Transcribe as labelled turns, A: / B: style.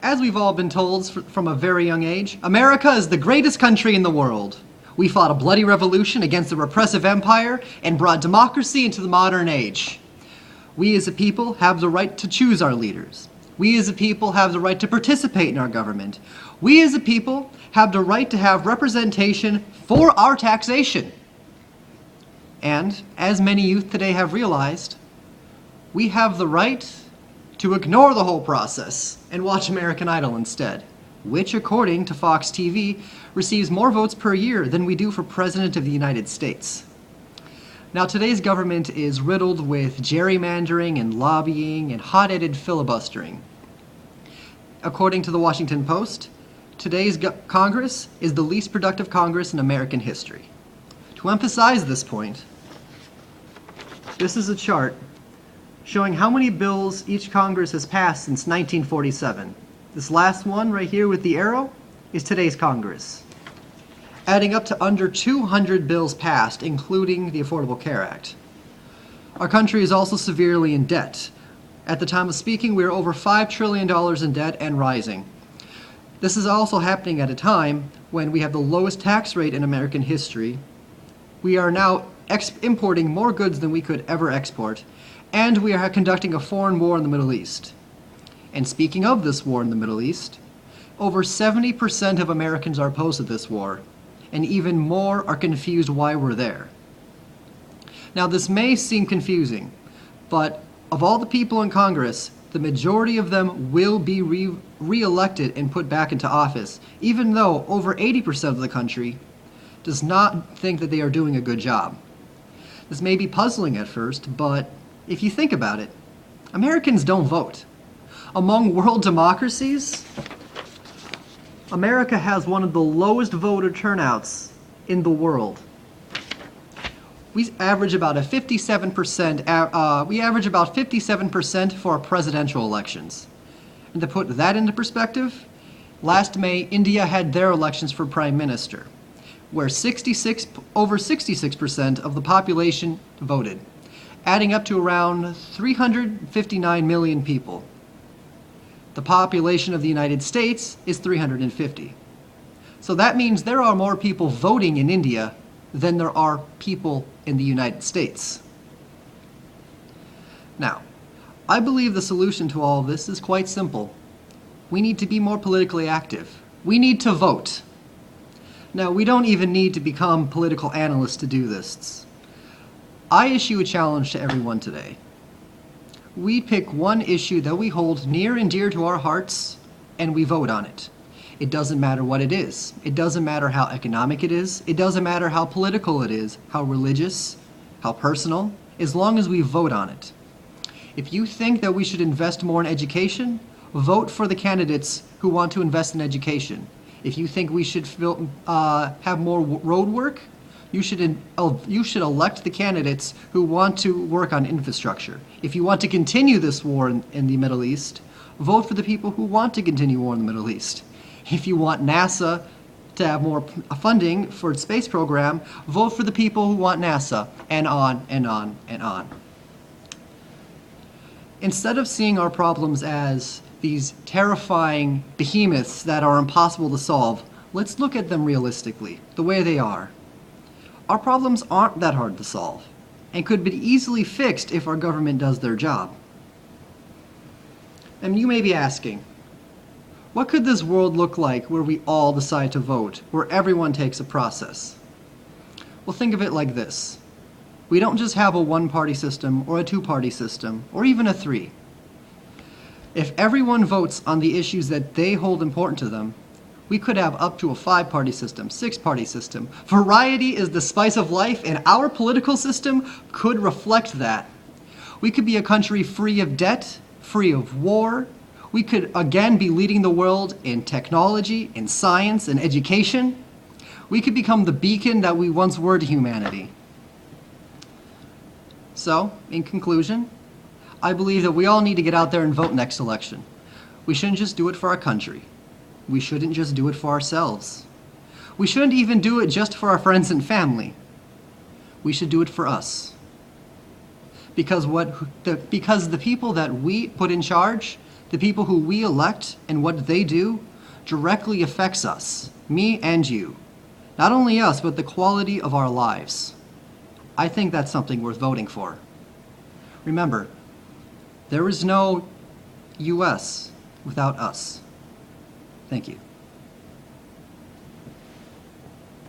A: As we've all been told from a very young age, America is the greatest country in the world. We fought a bloody revolution against a repressive empire and brought democracy into the modern age. We as a people have the right to choose our leaders. We as a people have the right to participate in our government. We as a people have the right to have representation for our taxation. And, as many youth today have realized, we have the right to ignore the whole process and watch American Idol instead, which, according to Fox TV, receives more votes per year than we do for President of the United States. Now, today's government is riddled with gerrymandering and lobbying and hot-headed filibustering. According to the Washington Post, today's Congress is the least productive Congress in American history. To emphasize this point, this is a chart showing how many bills each Congress has passed since 1947. This last one right here with the arrow is today's Congress, adding up to under 200 bills passed, including the Affordable Care Act. Our country is also severely in debt. At the time of speaking, we are over $5 trillion in debt and rising. This is also happening at a time when we have the lowest tax rate in American history. We are now importing more goods than we could ever export, and we are conducting a foreign war in the Middle East. And speaking of this war in the Middle East, over 70% of Americans are opposed to this war, and even more are confused why we're there. Now, this may seem confusing, but of all the people in Congress, the majority of them will be re-elected and put back into office, even though over 80% of the country does not think that they are doing a good job. This may be puzzling at first, but if you think about it, Americans don't vote. Among world democracies, America has one of the lowest voter turnouts in the world. We average about 57% for our presidential elections. And to put that into perspective, last May, India had their elections for prime minister, where over 66% of the population voted, adding up to around 359 million people. The population of the United States is 350. So that means there are more people voting in India than there are people in the United States. Now, I believe the solution to all of this is quite simple. We need to be more politically active. We need to vote. Now, we don't even need to become political analysts to do this. I issue a challenge to everyone today. We pick one issue that we hold near and dear to our hearts, and we vote on it. It doesn't matter what it is. It doesn't matter how economic it is. It doesn't matter how political it is, how religious, how personal, as long as we vote on it. If you think that we should invest more in education, vote for the candidates who want to invest in education. If you think we should have more road work, you should elect the candidates who want to work on infrastructure. If you want to continue this war in the Middle East, vote for the people who want to continue war in the Middle East. If you want NASA to have more funding for its space program, vote for the people who want NASA, and on and on and on. Instead of seeing our problems as these terrifying behemoths that are impossible to solve, let's look at them realistically, the way they are. Our problems aren't that hard to solve, and could be easily fixed if our government does their job. And you may be asking, what could this world look like where we all decide to vote, where everyone takes a process? Well, think of it like this. We don't just have a one-party system or a two-party system, or even a three. If everyone votes on the issues that they hold important to them, we could have up to a five-party system, six-party system. Variety is the spice of life, and our political system could reflect that. We could be a country free of debt, free of war. We could again be leading the world in technology, in science, and education. We could become the beacon that we once were to humanity. So, in conclusion, I believe that we all need to get out there and vote next election. We shouldn't just do it for our country. We shouldn't just do it for ourselves. We shouldn't even do it just for our friends and family. We should do it for us. Because the people that we put in charge, The people who we elect and what they do directly affects us, me and you. Not only us, but the quality of our lives. I think that's something worth voting for. Remember, there is no U.S. without us. Thank you.